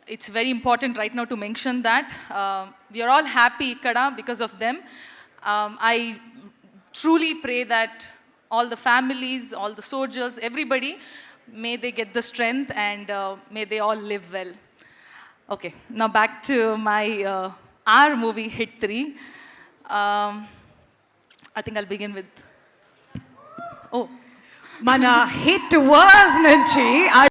it's very important right now to mention that we are all happy ikkada because of them. I truly pray that all the families, all the soldiers, everybody, may they get the strength and may they all live well. Okay, now back to my our movie Hit 3. I think I'll begin with. Oh, Mana hit was nunchi.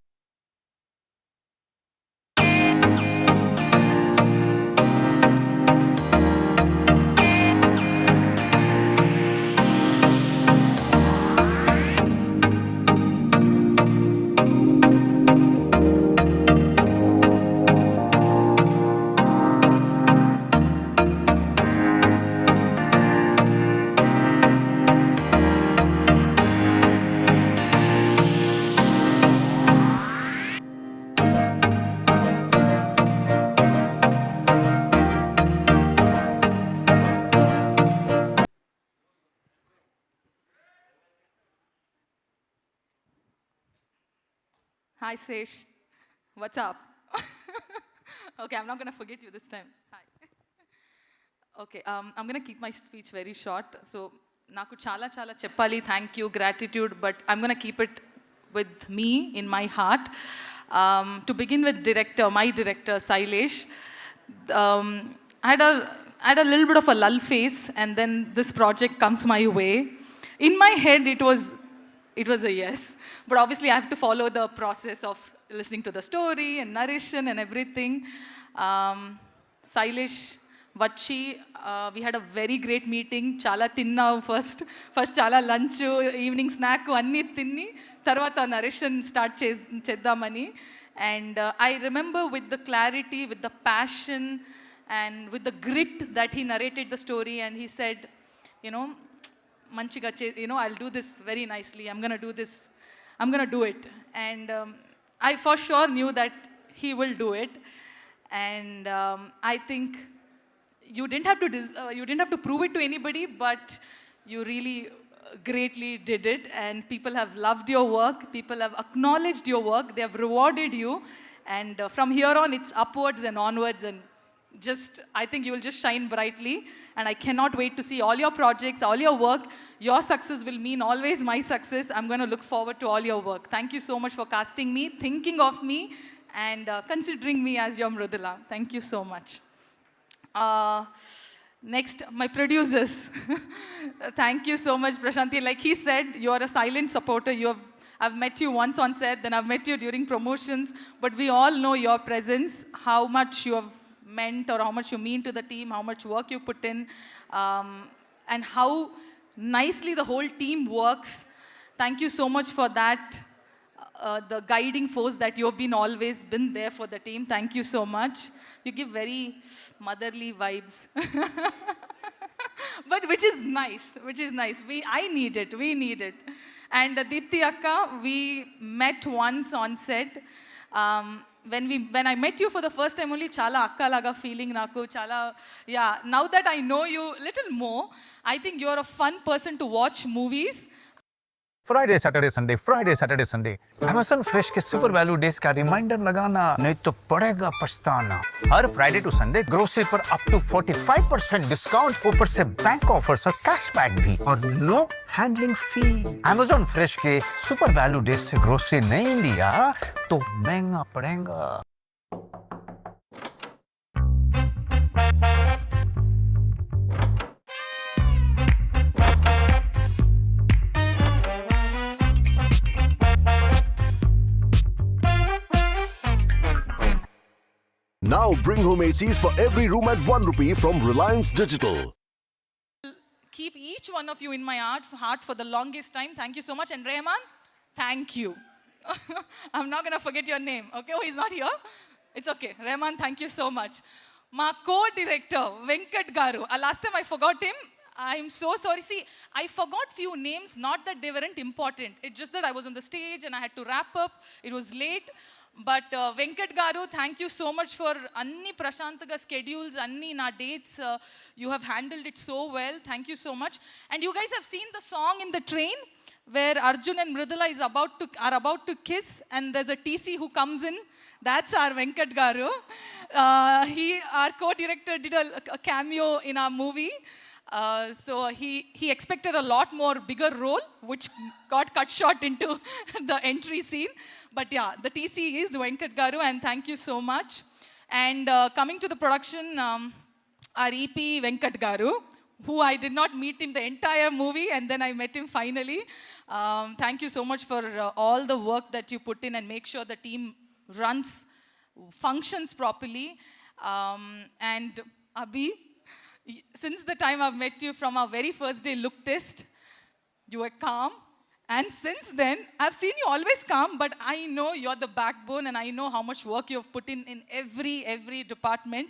hi Sesh. What's up? Okay, I'm not gonna forget you this time. Hi. Okay, I'm gonna keep my speech very short. So, naku chala chala cheppali, thank you, gratitude, but I'm gonna keep it with me in my heart. To begin with, my director, Sailesh. I had a little bit of a lull phase, and then this project comes my way. In my head, it was a yes. But obviously, I have to follow the process of listening to the story and narration and everything. Sailesh, Vachi, we had a very great meeting. Chala tinna first. First chala lunch, evening snack, anni tinni. Tarvata narration start cheddamani. And I remember with the clarity, with the passion, and with the grit that he narrated the story, and he said, you know, manchiga, I'll do this very nicely. I'm going to do this. I'm going to do it. And I for sure knew that he will do it. And I think you didn't have to prove it to anybody, but you really greatly did it. And people have loved your work. People have acknowledged your work. They have rewarded you. And from here on, it's upwards and onwards. And I think you will just shine brightly. And I cannot wait to see all your projects, all your work. Your success will mean always my success. I'm going to look forward to all your work. Thank you so much for casting me, thinking of me, and considering me as your Mrudula. Thank you so much. Next, my producers. Thank you so much, Prashanti. Like he said, you are a silent supporter. I've met you once on set, then I've met you during promotions, but we all know your presence, how much you have meant or how much you mean to the team, how much work you put in, and how nicely the whole team works. Thank you so much for that. The guiding force that you've always been there for the team. Thank you so much. You give very motherly vibes. But which is nice. I need it. We need it. And Deepthi Akka, we met once on set. When I met you for the first time only, chala akka laga feeling naku, chala, yeah. Now that I know you little more, I think you're a fun person to watch movies. Friday, Saturday, Sunday. Amazon Fresh के super value days का reminder लगाना, नहीं तो पड़ेगा पछताना। हर Friday to Sunday grocery पर up to 45% discount, ऊपर से बैंक ऑफर्स और कैशबैक भी, और नो हैंडलिंग फी। Amazon Fresh के सुपर वैल्यू डेज से ग्रोसरी नहीं लिया तो महंगा पड़ेगा। Now bring home ACs for every room at 1 rupee from Reliance Digital. Keep each one of you in my heart for the longest time. Thank you so much. And Rehman, thank you. I'm not going to forget your name. Okay, oh, he's not here. It's okay. Rehman, thank you so much. My co-director, Venkat Garu. Last time I forgot him. I'm so sorry. See, I forgot few names, not that they weren't important. It's just that I was on the stage and I had to wrap up. It was late. But Venkat Garu, thank you so much for anni Prashantaga schedules, anni na dates. You have handled it so well. Thank you so much. And you guys have seen the song in the train where Arjun and Mridula are about to kiss, and there's a TC who comes in. That's our Venkat Garu. Our co-director, did a cameo in our movie. So he expected a lot more bigger role, which got cut short into the entry scene. But yeah, the TC is Venkat Garu, and thank you so much. And coming to the production, our EP Venkat Garu, who I did not meet him the entire movie, and then I met him finally. Thank you so much for all the work that you put in and make sure the team functions properly. And Abhi, since the time I've met you from our very first day look test, you were calm. And since then, I've seen you always calm, but I know you're the backbone, and I know how much work you've put in every department.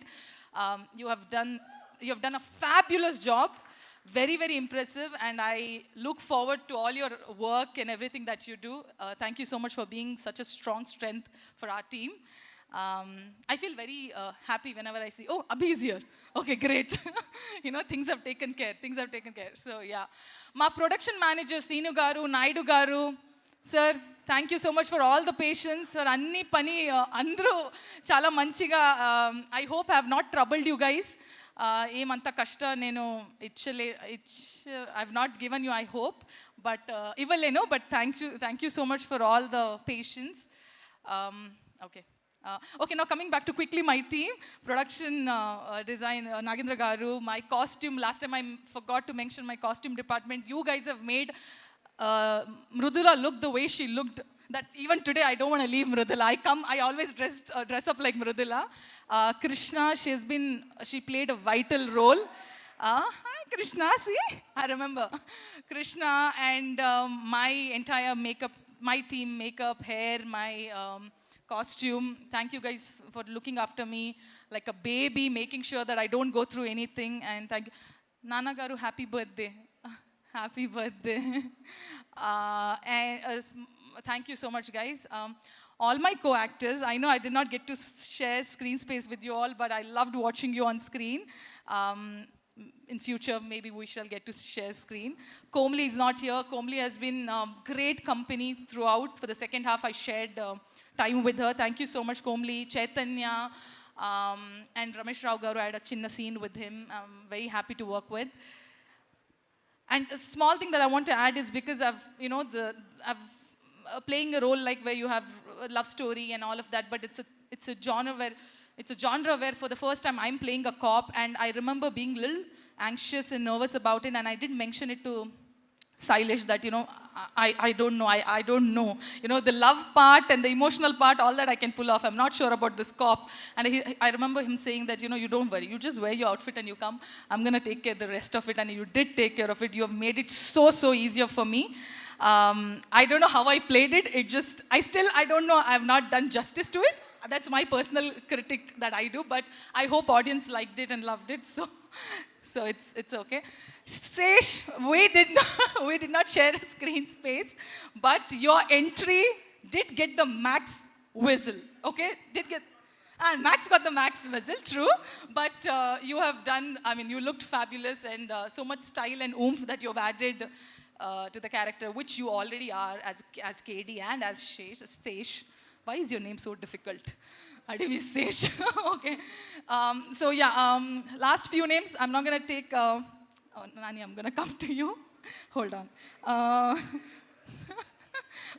You have done a fabulous job, very, very impressive, and I look forward to all your work and everything that you do. Thank you so much for being such a strong strength for our team. I feel very happy whenever I see, oh, Abhi is here. Okay, great. Things have taken care. So, yeah. My production manager, Seenu Garu, Naidu Garu, sir, thank you so much for all the patience. Sir, Anni Pani, Andru, Chala Manchiga. I hope I have not troubled you guys. Emanta kashta nenu I've not given you, I hope. But but thank you so much for all the patience. Okay, now coming back to quickly my team, production design, Nagendra Garu, my costume, last time I forgot to mention my costume department. You guys have made Mrudula look the way she looked, that even today I don't want to leave Mrudula. I always dress up like Mrudula. Krishna, she played a vital role. Hi Krishna, see? I remember. Krishna and my entire makeup, my team, makeup, hair, my costume. Thank you guys for looking after me like a baby, making sure that I don't go through anything. And thank you. Nana Garu, happy birthday. Happy birthday. Thank you so much, guys. All my co-actors, I know I did not get to share screen space with you all, but I loved watching you on screen. In future, maybe we shall get to share screen. Komli is not here. Komli has been great company throughout. For the second half, I shared time with her. Thank you so much, Komli, Chaitanya, and Ramesh Rao Garu. I had a chinna scene with him. I'm very happy to work with. And a small thing that I want to add is because playing a role like where you have a love story and all of that, but it's a genre where for the first time I'm playing a cop, and I remember being a little anxious and nervous about it, and I did mention it to Sailesh that, I don't know. I don't know. The love part and the emotional part, all that I can pull off. I'm not sure about this cop. And I remember him saying that, you don't worry. You just wear your outfit and you come. I'm going to take care of the rest of it. And you did take care of it. You have made it so easier for me. I don't know how I played it. I don't know. I have not done justice to it. That's my personal critic that I do. But I hope audience liked it and loved it. So it's okay. Sesh, we did not share a screen space, but your entry did get the max whistle, okay? And Max got the max whistle, true. But you have done, you looked fabulous, and so much style and oomph that you've added to the character, which you already are as KD and as Sesh. Why is your name so difficult? Adivi Sesh. Okay. So yeah, last few names, I'm not going to take... Nani, I'm going to come to you. Hold on.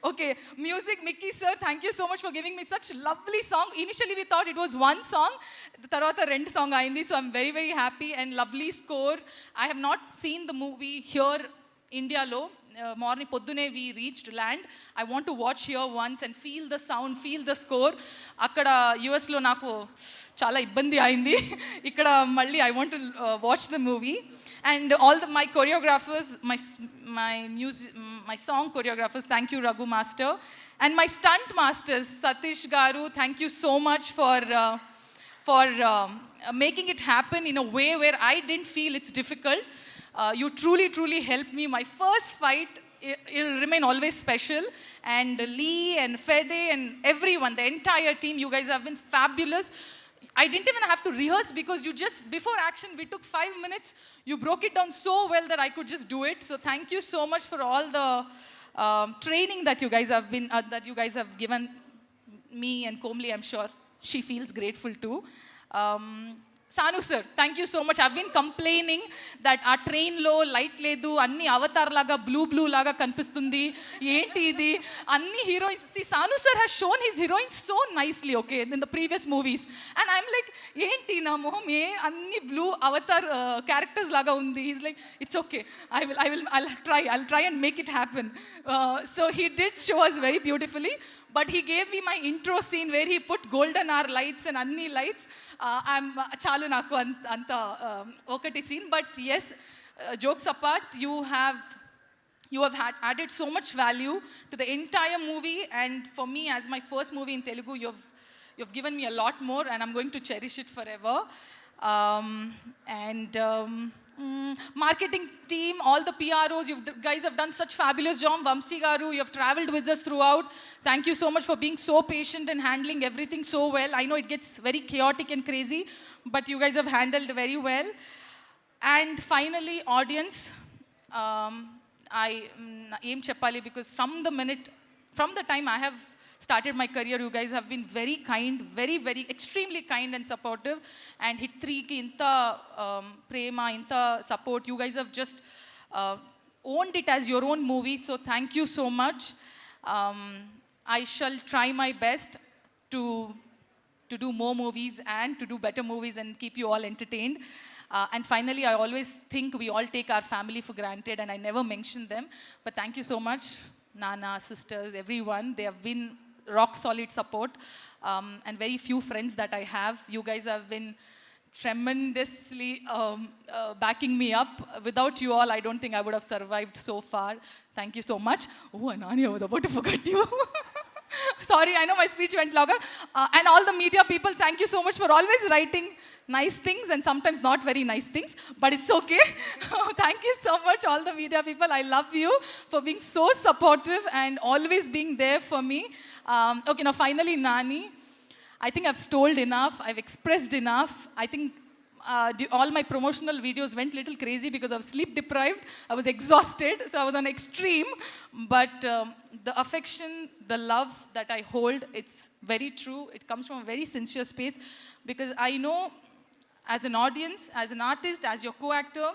Okay, music, Mickey sir, thank you so much for giving me such lovely song. Initially, we thought it was one song. Tarvata rendu song ayindi, so I'm very, very happy, and lovely score. I have not seen the movie here, India lo. Morning poddune we reached land. I want to watch here once and feel the sound, feel the score. Akkada US lo naku chala ibbandi ayindi. Ikkada malli I want to watch the movie. And all my choreographers, my song choreographers, thank you Raghu Master. And my stunt masters, Satish Garu, thank you so much for making it happen in a way where I didn't feel it's difficult. You truly helped me. My first fight, it'll remain always special. And Lee and Fede and everyone, the entire team, you guys have been fabulous. I didn't even have to rehearse because before action, we took 5 minutes. You broke it down so well that I could just do it. So thank you so much for all the training that you guys have given me and Komli, I'm sure she feels grateful too. Sanu sir, thank you so much. I've been complaining that our train lo light ledu, anni avatar laga blue laga kanipistundi. Enti idi? Anni heroines. See, Sanu sir has shown his heroines so nicely, okay, in the previous movies. And I'm like, enti na moham anni blue avatar characters laga undi. He's like, it's okay. I'll try and make it happen. So he did show us very beautifully. But he gave me my intro scene where he put golden hour lights and anni lights. I'm chalu naku anta okati scene. But yes, jokes apart, you have added so much value to the entire movie. And for me, as my first movie in Telugu, you've given me a lot more, and I'm going to cherish it forever. Marketing team, all the PROs, you guys have done such fabulous job. Vamsi Garu, you have traveled with us throughout. Thank you so much for being so patient and handling everything so well. I know it gets very chaotic and crazy, but you guys have handled very well. And finally, audience, I aim Cheppali, because from the time I have started my career, you guys have been very kind, very, very, extremely kind and supportive. And Hit 3 ki inta prema, inta support, you guys have just owned it as your own movie. So thank you so much. I shall try my best to do more movies and to do better movies and keep you all entertained. And finally, I always think we all take our family for granted, and I never mention them. But thank you so much, Nana, sisters, everyone. They have been rock solid support, and very few friends that I have. You guys have been tremendously backing me up. Without you all, I don't think I would have survived so far. Thank you so much. Oh, Anani, I was about to forget you. Sorry, I know my speech went longer. And all the media people, thank you so much for always writing nice things and sometimes not very nice things, but it's okay. Thank you so much, all the media people. I love you for being so supportive and always being there for me. Okay, now finally, Nani. I think I've told enough. I've expressed enough. I think all my promotional videos went a little crazy because I was sleep deprived. I was exhausted, so I was on extreme. But the affection, the love that I hold, it's very true. It comes from a very sincere space, because I know as an audience, as an artist, as your co-actor,